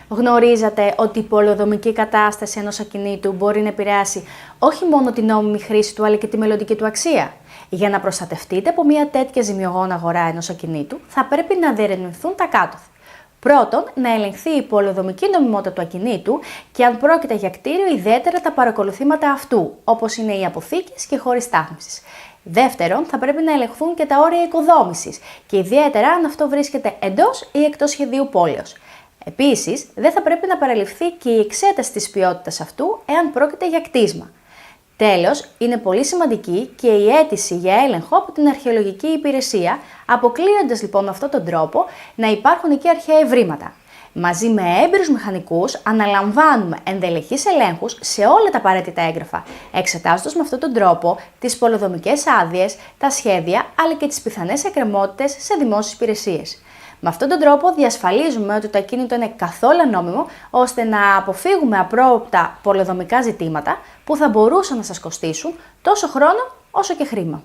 Γνωρίζατε ότι η πολεοδομική κατάσταση ενός ακινήτου μπορεί να επηρεάσει όχι μόνο την νόμιμη χρήση του, αλλά και τη μελλοντική του αξία. Για να προστατευτείτε από μια τέτοια ζημιογόνα αγορά ενός ακινήτου, θα πρέπει να διερευνηθούν τα κάτωθι. Πρώτον, να ελεγχθεί η πολεοδομική νομιμότητα του ακινήτου και αν πρόκειται για κτίριο, ιδιαίτερα τα παρακολουθήματα αυτού, όπως είναι οι αποθήκες και χώροι στάθμευσης. Δεύτερον, θα πρέπει να ελεγχθούν και τα όρια οικοδόμησης και ιδιαίτερα αν αυτό βρίσκεται εντός ή εκτός σχεδίου πόλεως. Επίσης, δεν θα πρέπει να παραληφθεί και η εξέταση της ποιότητας αυτού εάν πρόκειται για κτίσμα. Τέλος, είναι πολύ σημαντική και η αίτηση για έλεγχο από την αρχαιολογική υπηρεσία, αποκλείοντας λοιπόν με αυτόν τον τρόπο να υπάρχουν εκεί αρχαία ευρήματα. Μαζί με έμπειρους μηχανικούς αναλαμβάνουμε ενδελεχείς ελέγχους σε όλα τα απαραίτητα έγγραφα, εξετάζοντας με αυτόν τον τρόπο τις πολεοδομικές άδειες, τα σχέδια αλλά και τις πιθανές εκκρεμότητες σε δημόσιες υπηρεσίες. Με αυτόν τον τρόπο διασφαλίζουμε ότι το ακίνητο είναι καθόλου νόμιμο, ώστε να αποφύγουμε απρόοπτα πολεοδομικά ζητήματα που θα μπορούσαν να σας κοστίσουν τόσο χρόνο όσο και χρήμα.